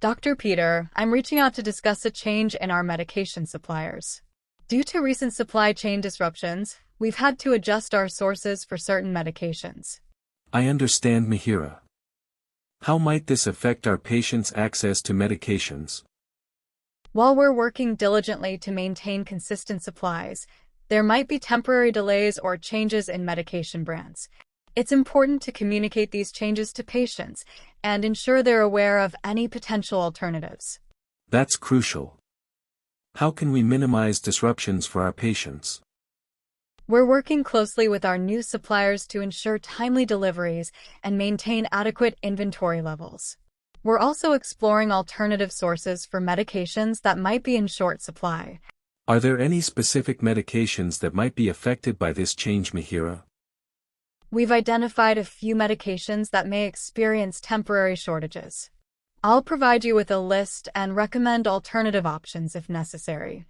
Dr. Peter, I'm reaching out to discuss a change in our medication suppliers. Due to recent supply chain disruptions, we've had to adjust our sources for certain medications. I understand, Mihira. How might this affect our patients' access to medications? While we're working diligently to maintain consistent supplies, there might be temporary delays or changes in medication brands. It's important to communicate these changes to patients and ensure they're aware of any potential alternatives. That's crucial. How can we minimize disruptions for our patients? We're working closely with our new suppliers to ensure timely deliveries and maintain adequate inventory levels. We're also exploring alternative sources for medications that might be in short supply. Are there any specific medications that might be affected by this change, Mihira? We've identified a few medications that may experience temporary shortages. I'll provide you with a list and recommend alternative options if necessary.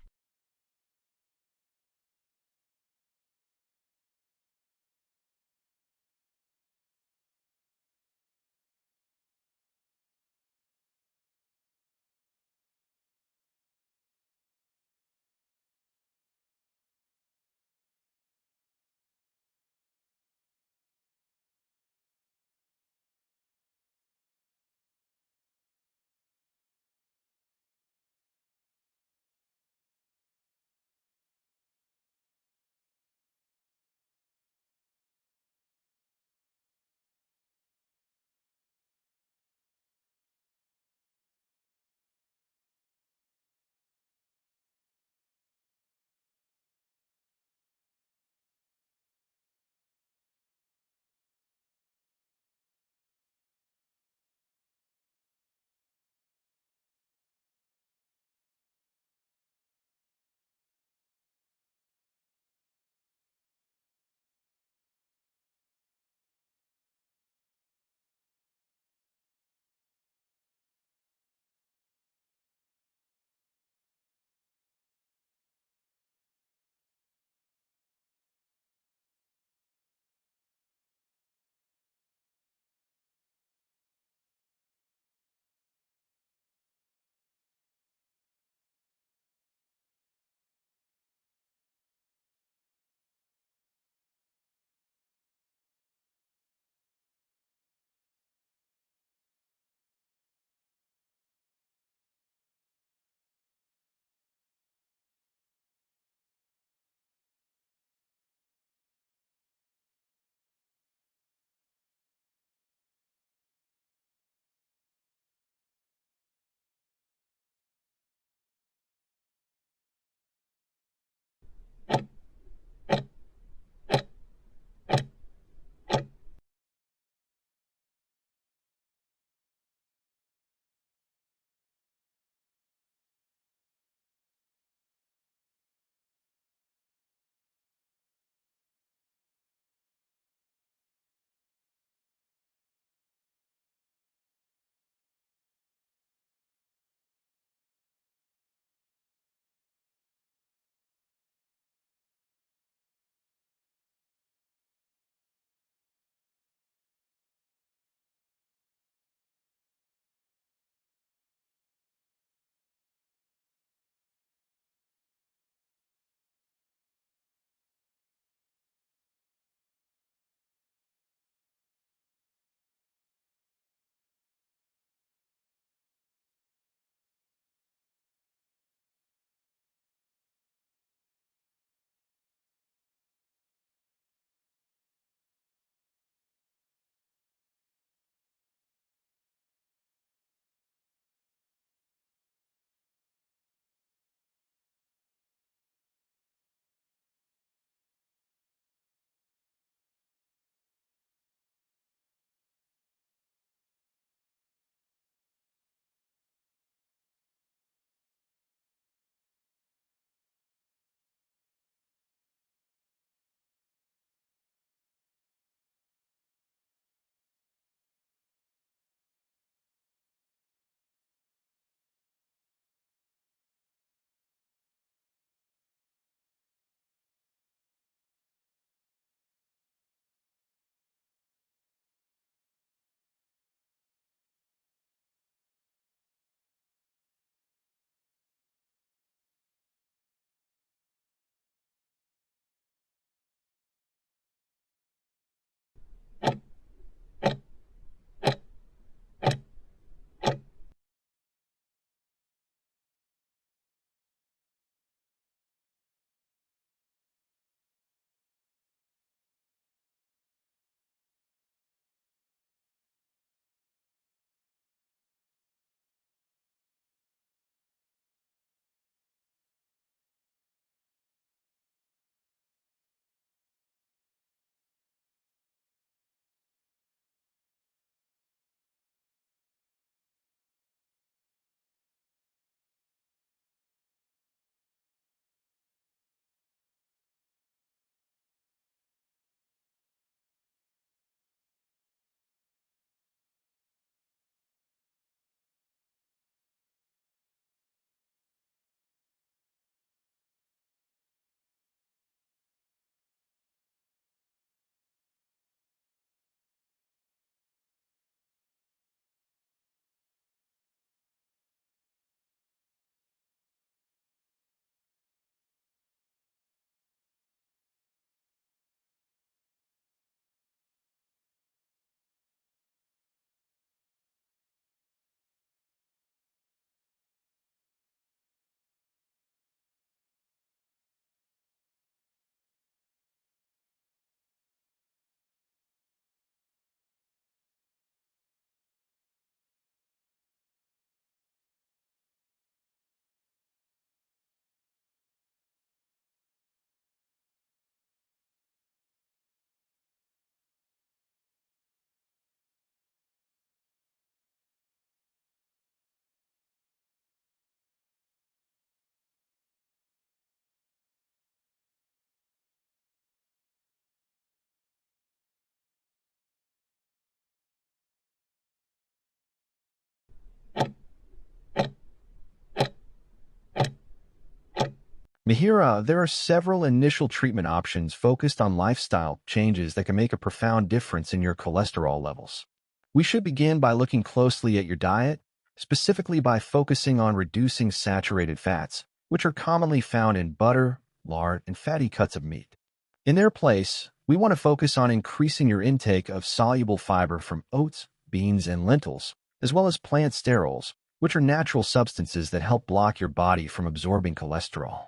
MIHIRAA, there are several initial treatment options focused on lifestyle changes that can make a profound difference in your cholesterol levels. We should begin by looking closely at your diet, specifically by focusing on reducing saturated fats, which are commonly found in butter, lard, and fatty cuts of meat. In their place, we want to focus on increasing your intake of soluble fiber from oats, beans, and lentils, as well as plant sterols, which are natural substances that help block your body from absorbing cholesterol.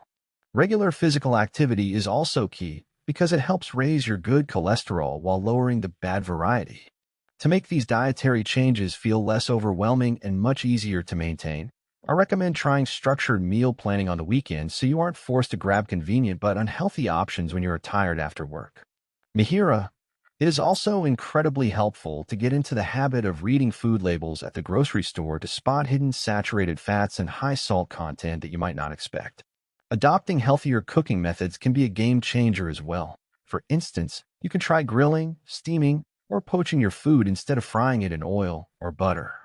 Regular physical activity is also key because it helps raise your good cholesterol while lowering the bad variety. To make these dietary changes feel less overwhelming and much easier to maintain, I recommend trying structured meal planning on the weekends so you aren't forced to grab convenient but unhealthy options when you're tired after work. MIHIRAA, it is also incredibly helpful to get into the habit of reading food labels at the grocery store to spot hidden saturated fats and high salt content that you might not expect. Adopting healthier cooking methods can be a game changer as well. For instance, you can try grilling, steaming, or poaching your food instead of frying it in oil or butter.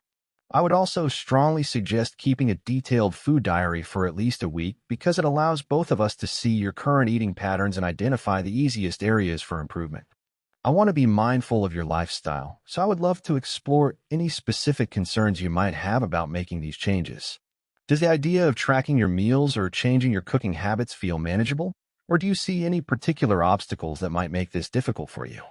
I would also strongly suggest keeping a detailed food diary for at least a week because it allows both of us to see your current eating patterns and identify the easiest areas for improvement. I want to be mindful of your lifestyle, so I would love to explore any specific concerns you might have about making these changes. Does the idea of tracking your meals or changing your cooking habits feel manageable, or do you see any particular obstacles that might make this difficult for you?